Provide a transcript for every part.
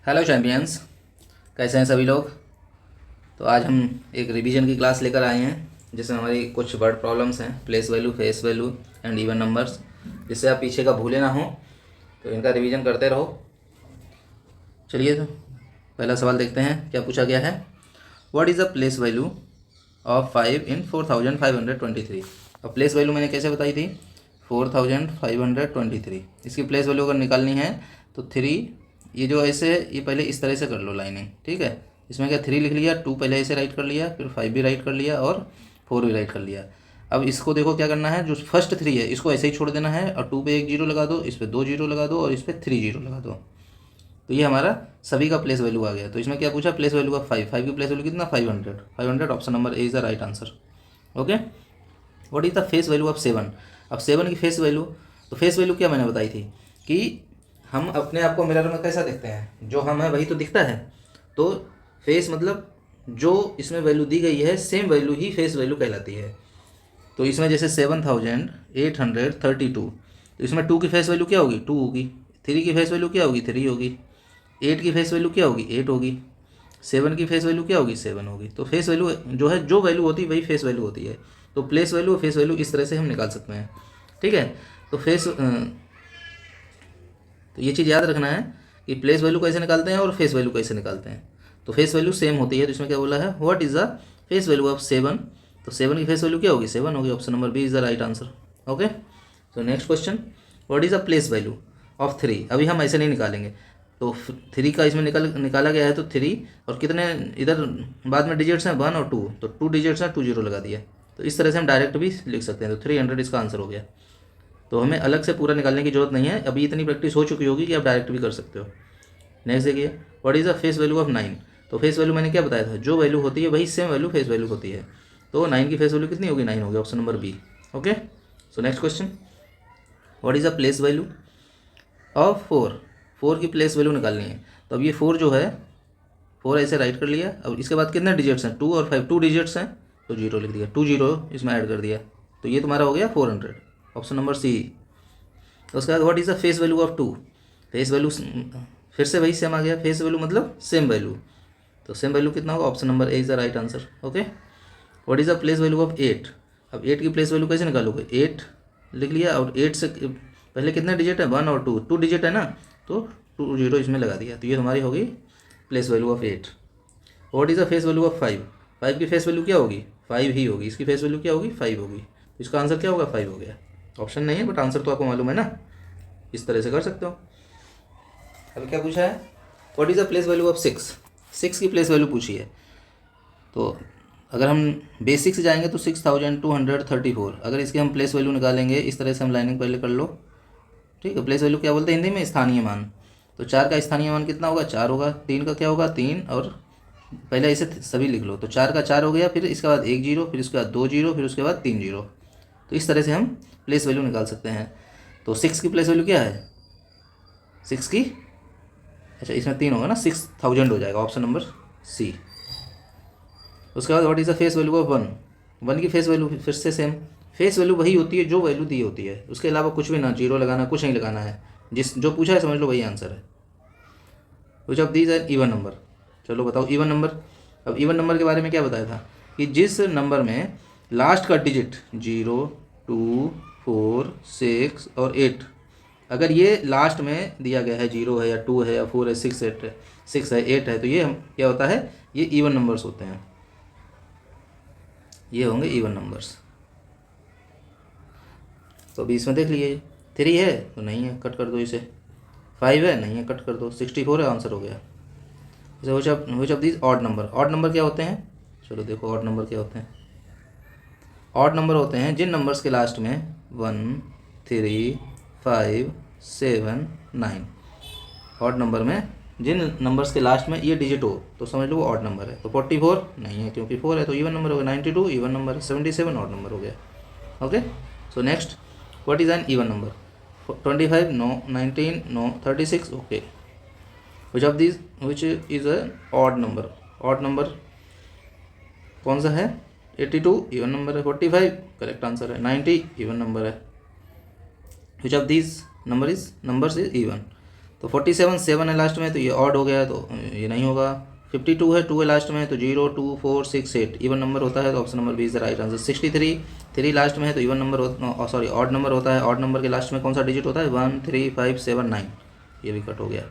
Hello champions, कैसे हैं सभी लोग। तो आज हम एक रिवीजन की क्लास लेकर आए हैं जिसमें हमारी कुछ वर्ड प्रॉब्लम्स हैं, place value, face value and even numbers, जिससे आप पीछे का भूले ना हो। तो इनका रिवीजन करते रहो। चलिए तो पहला सवाल देखते हैं क्या पूछा गया है। What is the place value of 5 इन 4523। अब प्लेस वैल्यू मैंने कैसे बताई थी, 4523। इसकी प्लेस वैल्यू अगर निकालनी है तो 3, ये जो ऐसे है ये पहले इस तरह से कर लो लाइनिंग, ठीक है। इसमें क्या 3 लिख लिया, 2 पहले ऐसे राइट कर लिया, फिर 5 भी राइट कर लिया और 4 भी राइट कर लिया। अब इसको देखो क्या करना है, जो फर्स्ट 3 है इसको ऐसे ही छोड़ देना है और 2 पे 1 जीरो लगा दो, इस पर 2 जीरो लगा दो और इस पर 3 जीरो लगा दो। तो ये हमारा सभी का प्लेस वैल्यू आ गया। तो इसमें क्या पूछा, प्लेस वैल्यू का 5 की प्लेस वैल्यू कितना, 500। Option number A is the right answer. Okay. What is the face value of 7। अब 7 की फेस वैल्यू, तो फेस वैल्यू क्या मैंने बताई थी कि हम अपने आप को मिरर में कैसा देखते हैं, जो हम है वही तो दिखता है। तो फेस मतलब जो इसमें वैल्यू दी गई है सेम वैल्यू ही फेस वैल्यू कहलाती है। तो इसमें जैसे 7832, तो इसमें 2 की फेस वैल्यू क्या होगी, 2 होगी। 3 की फेस वैल्यू क्या होगी, 3 होगी। 8 की फेस वैल्यू क्या होगी, 8 होगी। 7 की फेस वैल्यू क्या होगी, 7 होगी। तो फेस वैल्यू जो है, जो वैल्यू होती है वही फेस वैल्यू होती है। तो प्लेस वैल्यू और फेस वैल्यू इस तरह से हम निकाल सकते हैं, ठीक है। तो तो ये चीज़ याद रखना है कि प्लेस वैल्यू कैसे निकालते हैं और फेस वैल्यू कैसे निकालते हैं। तो फेस वैल्यू सेम होती है। तो इसमें क्या बोला है, what is the face value of 7। तो 7 की फेस वैल्यू क्या होगी, 7 होगी। Option number B is the right answer. Okay. तो next question, what is the place value of 3। अभी हम ऐसे नहीं निकालेंगे। तो 3 का इसमें निकाला गया है, तो 3 और कितने इधर बाद में डिजिट्स हैं, 1 और 2, तो 2 डिजिट्स हैं, 2 जीरो लगा दिया। तो इस तरह से हम डायरेक्ट भी लिख सकते हैं। तो 300 इसका आंसर हो गया। तो हमें अलग से पूरा निकालने की जरूरत नहीं है, अभी इतनी प्रैक्टिस हो चुकी होगी कि आप डायरेक्ट भी कर सकते हो। नेक्स्ट देखिए, what is the face value of 9। तो फेस वैल्यू मैंने क्या बताया था, जो वैल्यू होती है वही सेम वैल्यू फेस वैल्यू होती है। तो 9 की फेस वैल्यू कितनी होगी, 9 होगी। Option number B. Okay. So next question, what is the place value of 4। 4 की प्लेस वैल्यू निकालनी है। तो अब ये 4 जो है, 4 ऐसे राइट कर लिया। अब इसके बाद कितने डिजिट्स हैं, 2 और 5, 2 डिजिट्स हैं, तो जीरो लिख दिया, 2 जीरो इसमें ऐड कर दिया। तो ये तुम्हारा हो गया 400। Option number C. उसके बाद what is the face value of 2। Face value फिर से वही सेम आ गया, फेस वैल्यू मतलब सेम वैल्यू। तो सेम वैल्यू कितना होगा, option number A is the right answer. Okay. What is the place value of 8। अब 8 की प्लेस वैल्यू कैसे निकालोगे, 8 लिख लिया और 8 से पहले कितने डिजिट है, 1 और 2, 2 डिजिट है ना, तो 2 जीरो इसमें लगा दिया। तो ये हमारी होगी place value of 8। What is the face value of 5। 5 की फेस वैल्यू क्या होगी, 5 ही होगी। इसकी फेस वैल्यू क्या होगी, 5 होगी। तो इसका आंसर क्या होगा, 5 हो गया। ऑप्शन नहीं है बट आंसर तो आपको मालूम है ना, इस तरह से कर सकते हो। अभी क्या पूछा है, what is the place value of 6। 6 की प्लेस वैल्यू पूछी है। तो अगर हम बेसिक से जाएंगे तो 6234। अगर इसकी हम प्लेस वैल्यू निकालेंगे, इस तरह से हम लाइनिंग पहले कर लो, ठीक है। प्लेस वैल्यू क्या बोलते हैं हिंदी में, स्थानीय मान। तो 4 का स्थानीय मान कितना होगा, 4 होगा। 3 का क्या होगा, 3, और पहले ऐसे सभी लिख लो। तो 4 का 4 हो गया, फिर इसके बाद 1 जीरो, फिर उसके बाद 2 जीरो, फिर उसके बाद 3 जीरो। तो इस तरह से हम प्लेस वैल्यू निकाल सकते हैं। तो 6 की प्लेस वैल्यू क्या है, 6 की, अच्छा इसमें 3 होगा ना, 6000 हो जाएगा। Option number C. उसके बाद what is the face value of 1। 1 की फेस वैल्यू फिर से सेम, फेस वैल्यू वही होती है जो वैल्यू दी होती है, उसके अलावा कुछ भी ना, जीरो लगाना, कुछ नहीं लगाना है। जिस जो पूछा है समझ लो वही आंसर है। Which of these are even number. चलो बताओ इवन नंबर। अब इवन नंबर के बारे में क्या बताया था कि जिस नंबर में लास्ट का डिजिट 0, 2, 4, 6 और 8, अगर ये लास्ट में दिया गया है, 0 है या 2 है या 4 है, 6 है, 6 है, 8 है, तो ये हम क्या होता है, ये इवन नंबर्स होते हैं। ये होंगे इवन नंबर्स। तो अभी इसमें देख लीजिए, 3 है तो नहीं है, कट कर दो इसे। 5 है, नहीं है, कट कर दो। 64 है, आंसर हो गया। जैसे विच of these odd number. Odd number क्या होते हैं, चलो देखो ऑड नंबर क्या होते हैं। ऑड नंबर होते हैं जिन नंबर्स के लास्ट में 1, 3, 5, 7, 9। ऑड नंबर में जिन नंबर्स के लास्ट में ये डिजिट हो तो समझ लो वो ऑड नंबर है। तो 44 नहीं है क्योंकि 4 है, तो इवन नंबर हो गया। 92 इवन नंबर है। 77 ऑड नंबर हो गया। Okay. So next, what is an even number. 25 no, 19 no, 36 okay. Which of this which is a odd number. Odd number कौन सा है, 82 इवन नंबर है। 45 करेक्ट आंसर है। 90 इवन नंबर है। Which of this numbers is even. तो 47 7 है last में, तो ये ऑड हो गया, तो ये नहीं होगा। 52 है, 2 है लास्ट में, तो 0 2 4 6 8 इवन नंबर होता है, तो option number B is the right answer. 63 3 last में है, तो even number sorry odd number होता है। ऑड नंबर के लास्ट में कौन सा डिजिट होता है? 1 3 5 7 9, ये भी कट हो गया।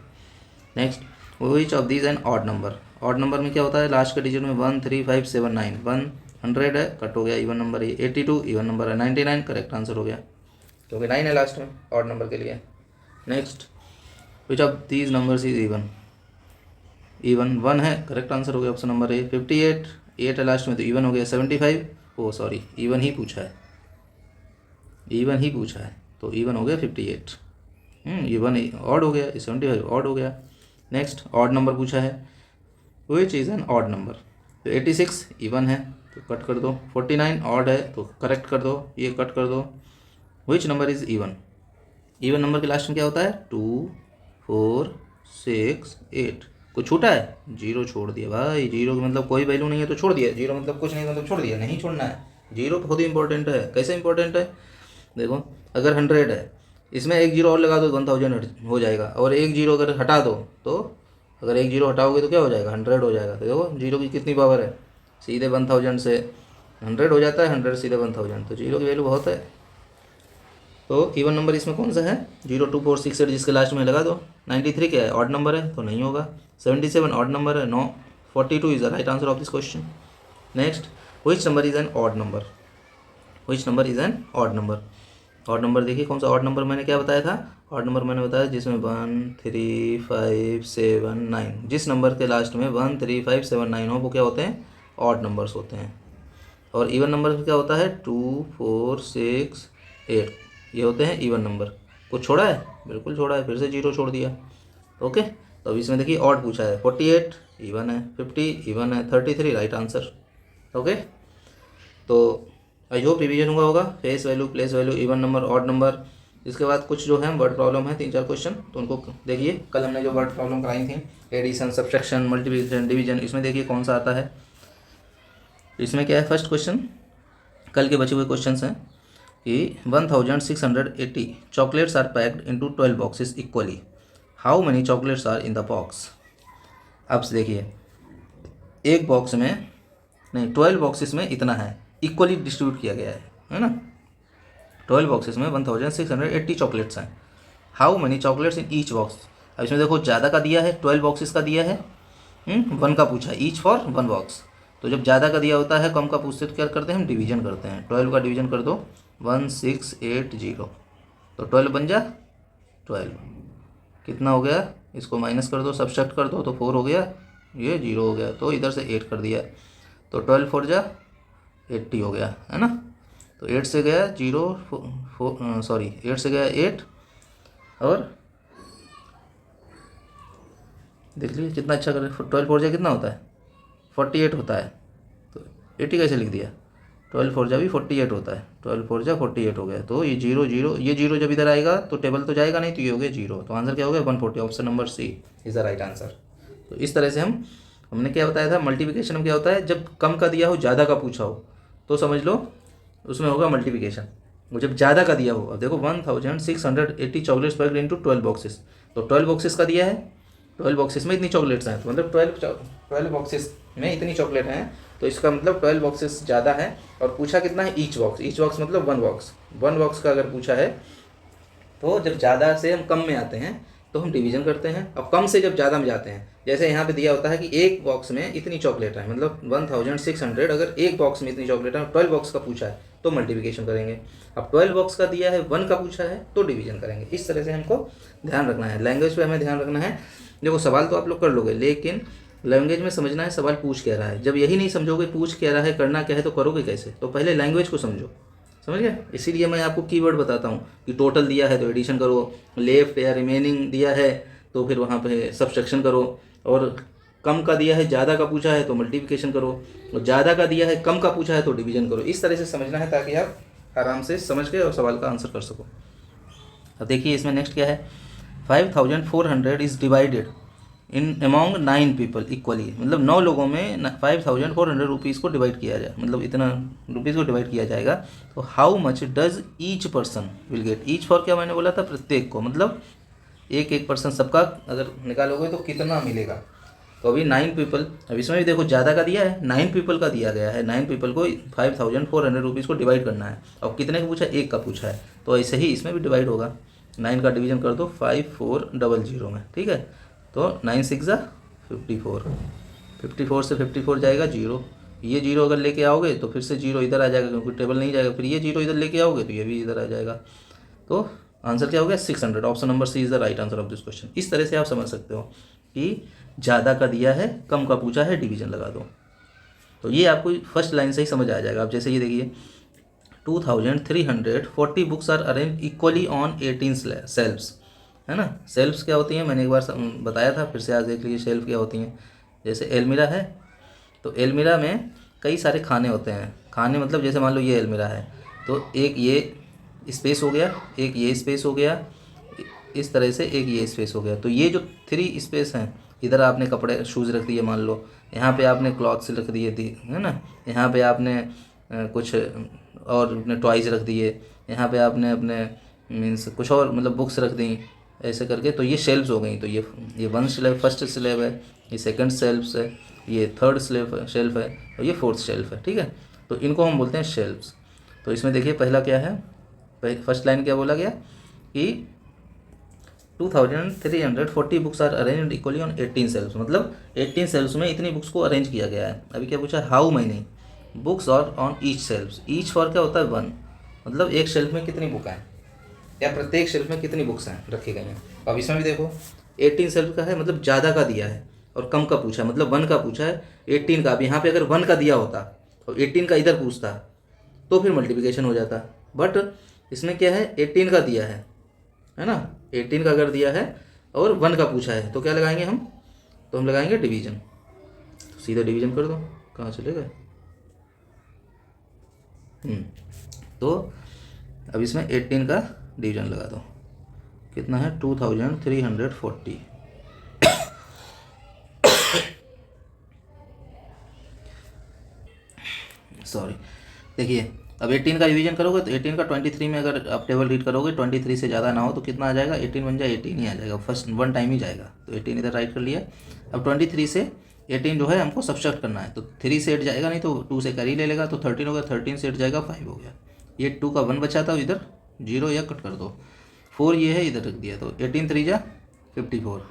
Next, which of these an odd number? Odd number में क्या होता है? लास्ट के डिजिट में 1 3 5 7 9, 100 है, कट हो गया, इवन नंबर है। 82 इवन नंबर है। 99 करेक्ट आंसर हो गया, क्योंकि 9 है लास्ट में ऑड नंबर के लिए। Next, which of these numbers is even? Even 1 है, करेक्ट आंसर हो गया, ऑप्शन नंबर ए। 58 8 है लास्ट में, तो इवन हो गया। 75 ओ सॉरी इवन ही पूछा है, इवन ही पूछा है, तो इवन हो गया 58। इवन ऑड हो गया, 75 ऑड हो गया। नेक्स्ट, ऑड नंबर पूछा है, which is an odd number? तो 86 इवन है, तो कट कर दो। 49 ऑड है, तो करेक्ट कर दो, ये कट कर दो। Which number is even? Even number के लास्ट में क्या होता है? 2 4 6 8। कुछ छूटा है? 0 छोड़ दिया भाई। 0 का मतलब कोई वैल्यू नहीं है तो छोड़ दिया। 0 मतलब कुछ नहीं, मतलब छोड़ दिया, नहीं छोड़ना है। 0 बहुत ही इंपॉर्टेंट है। कैसे इंपॉर्टेंट है? देखो, अगर 100 है, इसमें एक 0 और लगा दो, 1000 हो जाएगा। और एक 0 अगर हटा दो, तो अगर एक 0 हटाओगे तो क्या हो जाएगा? 100 हो जाएगा। तो देखो 0 की कितनी पावर है, सीधे 1000 से 100 हो जाता है, 100 सीधे 1000, तो 0 की वैल्यू बहुत है। तो इवन नंबर इसमें कौन सा है? 0 2 4 6 8, जिसके लास्ट में लगा दो। 93 क्या है? ऑड नंबर है, तो नहीं होगा। 77 ऑड नंबर है, no. 42 is the right answer of this question. Next, which number is an odd number? Which number is an odd number? Odd number देखिए कौन सा ऑड नंबर मैंने क्या बताया था? ऑड नंबर मैंने बताया जिसमें 1 3 5 7 9, जिस नंबर के लास्ट में 1 3 5 7 9 हो, वो क्या होते हैं? ऑड नंबर्स होते हैं। और इवन नंबर में क्या होता है? 2 4 6 8, ये होते हैं इवन नंबर। कुछ छोड़ा है? बिल्कुल छोड़ा है, फिर से 0 छोड़ दिया। ओके, तो अब इसमें देखिए ऑड पूछा है। 48 इवन है, 50 इवन है, 33 राइट आंसर। ओके, तो आई होप रिवीजन हुआ होगा। Face value, place value, even number, odd number. इसके बाद कुछ जो है वर्ड प्रॉब्लम है, 3-4 क्वेश्चन, तो उनको देखिए। कल हमने जो वर्ड प्रॉब्लम कराई थी, एडिशन, सब्सट्रैक्शन, मल्टीप्लिकेशन, डिवीजन, इसमें देखिए कौन सा आता है। इसमें क्या है? फर्स्ट क्वेश्चन, कल के बचे हुए क्वेश्चन हैं कि 1680 chocolates are packed into 12 boxes equally, how many chocolates are in the box? अब देखिए, एक बॉक्स में नहीं, 12 बॉक्सेस में इतना है, इक्वली डिस्ट्रीब्यूट किया गया है ना। 12 बॉक्सेस में 1680 चॉकलेट्स हैं। How many chocolates in each box? अब इसमें देखो ज़्यादा का दिया है, 12 बॉक्सेस का दिया है, 1 का पूछा है, ईच फॉर 1 बॉक्स। तो जब ज़्यादा का दिया होता है, कम का पूछते तो क्या करते हैं हम? डिवीजन करते हैं। 12 का डिवीजन कर दो, 1680, तो 12 बन जा 12, कितना हो गया? इसको माइनस कर दो, सब्सट्रैक्ट कर दो, तो 4 हो गया, ये 0 हो गया, तो इधर से 8 कर दिया, तो 12 4 जा 80 हो गया, है ना। तो 8 से गया 0 सॉरी 8 से गया 8, और देख लीजिए कितना अच्छा कर। 12 4 जा कितना होता है? 48 होता है, तो 80 कैसे लिख दिया? 12 4 जा भी 48 होता है, 12 4 जा 48 हो गया। तो ये 0 0, ये 0 जब इधर आएगा तो टेबल तो जाएगा नहीं, तो ये हो गया 0, तो आंसर क्या हो गया? 140, option number C is the right answer. तो इस तरह से हमने क्या बताया था? मल्टीप्लिकेशन में क्या होता है? जब कम का दिया हो, ज़्यादा का पूछा हो, तो समझ लो उसमें होगा मल्टीप्लिकेशन। वो जब ज़्यादा का दिया हो, अब देखो 1680 चॉकलेट्स पैक्ड इनटू 12 बॉक्सेस, तो 12 बॉक्सेस का दिया है, 12 बॉक्सेस में इतनी चॉकलेट्स हैं, तो मतलब 12 बॉक्सेस में इतनी चॉकलेट हैं, तो इसका मतलब 12 बॉक्सेस ज़्यादा है। और पूछा कितना है? Each box. ईच बॉक्स मतलब 1 बॉक्स। 1 बॉक्स का अगर पूछा है, तो जब ज़्यादा से हम कम में आते हैं तो हम डिवीजन करते हैं। अब कम से जब ज़्यादा में जाते हैं, जैसे यहाँ पे दिया होता है कि एक बॉक्स में इतनी चॉकलेट है, मतलब 1600, अगर एक बॉक्स में इतनी चॉकलेट है, 12 बॉक्स का पूछा है तो मल्टीप्लिकेशन करेंगे। अब 12 बॉक्स का दिया है, 1 का पूछा है, तो डिवीजन करेंगे। इस तरह से हमको ध्यान रखना है। लैंग्वेज पे हमें ध्यान रखना है। देखो सवाल तो आप लोग कर लोगे, लेकिन लैंग्वेज में समझना है सवाल पूछ क्या रहा है। जब यही नहीं समझोगे पूछ क्या रहा है, करना क्या है, तो करोगे कैसे? तो पहले लैंग्वेज को समझो, समझ गए? इसीलिए मैं आपको कीवर्ड बताता हूँ कि टोटल दिया है तो एडिशन करो, लेफ्ट या रिमेनिंग दिया है तो फिर वहाँ पे सब्सट्रैक्शन करो, और कम का दिया है, ज़्यादा का पूछा है तो मल्टीप्लिकेशन करो, और ज़्यादा का दिया है, कम का पूछा है तो डिवीजन करो। इस तरह से समझना है ताकि आप आराम से समझ के और सवाल का आंसर कर सको। अब देखिए इसमें नेक्स्ट क्या है? 5400 is divided in among 9 people equally, मतलब 9 लोगों में 5400 रुपीज़ को डिवाइड किया जाए, मतलब इतना रुपीज़ को डिवाइड किया जाएगा, तो how much does each person will get? Each for क्या मैंने बोला था? प्रत्येक को, मतलब एक परसेंट सबका अगर निकालोगे तो कितना मिलेगा। तो अभी 9 पीपल, अब इसमें भी देखो ज़्यादा का दिया है, 9 पीपल का दिया गया है, 9 पीपल को 5400 रुपीज़ को डिवाइड करना है। और कितने का पूछा है, एक का पूछा है, तो ऐसे ही इसमें भी डिवाइड होगा। 9 का डिवीजन कर दो 5400 में, ठीक है। तो 9 6 ज़ा 54, 54 से 54 जाएगा जीरो, ये जीरो अगर लेके आओगे तो फिर से जीरो इधर आ जाएगा क्योंकि टेबल नहीं जाएगा, फिर ये जीरो इधर लेके आओगे तो ये भी इधर आ जाएगा। तो आंसर क्या हो गया 600। Option number C is the right answer of this question. इस तरह से आप समझ सकते हो कि ज़्यादा का दिया है, कम का पूछा है, डिवीजन लगा दो। तो ये आपको फर्स्ट लाइन से ही समझ आ जाएगा। आप जैसे ये देखिए 2340 books are arrange equally on 18 shelves, है ना। सेल्फ्स क्या होती हैं मैंने एक बार बताया था, फिर से आज देख लीजिए सेल्फ क्या होती हैं। जैसे एलमीरा है तो एलमीरा में कई सारे खाने होते हैं। खाने मतलब जैसे मान लो ये एलमीरा है तो एक ये स्पेस हो गया, एक ये स्पेस हो गया, इस तरह से एक ये स्पेस हो गया। तो ये जो 3 स्पेस हैं, इधर आपने कपड़े शूज़ रख दिए मान लो, यहाँ पे आपने क्लॉथ्स रख दिए थी, है ना, यहाँ पे आपने कुछ और अपने टॉयज़ रख दिए, यहाँ पे आपने अपने मीन्स कुछ और मतलब बुक्स रख दी, ऐसे करके। तो ये शेल्फ्स हो गई। तो ये 1 स्लैब फर्स्ट स्लैब है, ये सेकंड शेल्फ्स है, ये थर्ड शेल्फ है और ये फोर्थ शेल्फ है, ठीक है। तो इनको हम बोलते हैं शेल्फ्स। तो इसमें देखिए पहला क्या है, फर्स्ट लाइन क्या बोला गया कि 2340 books are arranged equally on 18 shelves, मतलब 18 सेल्फ्स में इतनी बुक्स को अरेंज किया गया है। अभी क्या पूछा, how many books are on each shelves. Each for क्या होता है 1, मतलब एक शेल्फ में कितनी बुक हैं या प्रत्येक शेल्फ में कितनी बुक्स हैं रखी गई हैं। अब इसमें भी देखो 18 सेल्फ का है मतलब ज़्यादा का दिया है और कम का पूछा है, मतलब 1 का पूछा है 18 का। अब यहाँ पे अगर 1 का दिया होता और 18 का इधर पूछता तो फिर मल्टीप्लिकेशन हो जाता, बट इसमें क्या है 18 का दिया है ना। 18 का अगर दिया है और 1 का पूछा है तो क्या लगाएंगे हम, तो हम लगाएंगे डिवीजन। तो सीधा डिवीजन कर दो, कहाँ चले गए। तो अब इसमें 18 का डिवीजन लगा दो, कितना है 2340। सॉरी, देखिए अब 18 का डिवीजन करोगे तो 18 का 23 में अगर आप टेबल रीड करोगे 23 से ज़्यादा ना हो तो कितना आ जाएगा, 18 बन जाए 18 ही आ जाएगा, फर्स्ट 1 टाइम ही जाएगा। तो 18 इधर राइट कर लिया। अब 23 से 18 जो है हमको सब्सट्रैक्ट करना है, तो 3 से 8 जाएगा नहीं तो 2 से कैरी ले लेगा, तो 13 हो गया, 13 से 8 जाएगा 5 हो गया। ये 2 का 1 बचा था, इधर 0 या कट कर दो, 4 ये है इधर रख दिया, तो 18 3 जा 54,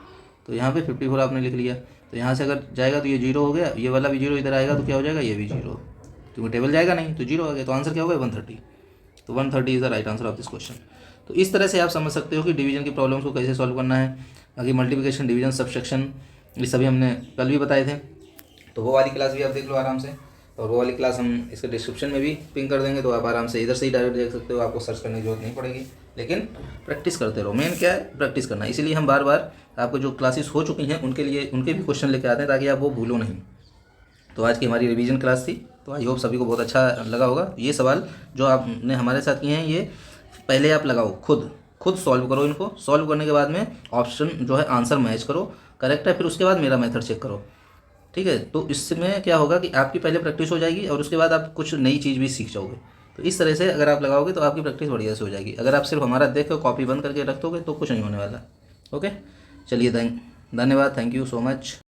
तो यहाँ पे 54 आपने लिख लिया। तो यहाँ से अगर जाएगा तो ये 0 हो गया, ये वाला भी 0 इधर आएगा तो क्या हो जाएगा, ये भी 0, क्योंकि टेबल जाएगा नहीं तो 0 आ गया। तो आंसर क्या होगा 130। तो 130 is the right answer of this question. तो इस तरह से आप समझ सकते हो कि डिवीजन की प्रॉब्लम्स को कैसे सॉल्व करना है। बाकी मल्टीप्लिकेशन, डिवीजन, सब्सट्रैक्शन ये सभी हमने कल भी बताए थे, तो वो वाली क्लास भी आप देख लो आराम से। और वो वाली क्लास हम इसके डिस्क्रिप्शन में भी पिन कर देंगे, तो आप आराम से इधर से ही डायरेक्ट देख सकते हो, आपको सर्च करने की जरूरत नहीं पड़ेगी। लेकिन प्रैक्टिस करते रहो, मेन क्या है प्रैक्टिस करना। इसीलिए हम बार बार आपको जो क्लासेस हो चुकी हैं उनके भी क्वेश्चन लेके आते हैं ताकि आप वो भूलो नहीं। तो आज की हमारी रिवीजन क्लास थी, तो आई होप सभी को बहुत अच्छा लगा होगा। ये सवाल जो आपने हमारे साथ किए हैं ये पहले आप लगाओ, खुद सॉल्व करो इनको। सॉल्व करने के बाद में ऑप्शन जो है आंसर मैच करो, करेक्ट है, फिर उसके बाद मेरा मेथड चेक करो, ठीक है। तो इसमें क्या होगा कि आपकी पहले प्रैक्टिस हो जाएगी और उसके बाद आप कुछ नई चीज़ भी सीख जाओगे। तो इस तरह से अगर आप लगाओगे तो आपकी प्रैक्टिस बढ़िया से हो जाएगी। अगर आप सिर्फ हमारा देख कर कॉपी बंद करके रख दोगे तो कुछ नहीं होने वाला। ओके, चलिए धन्यवाद, थैंक यू सो मच।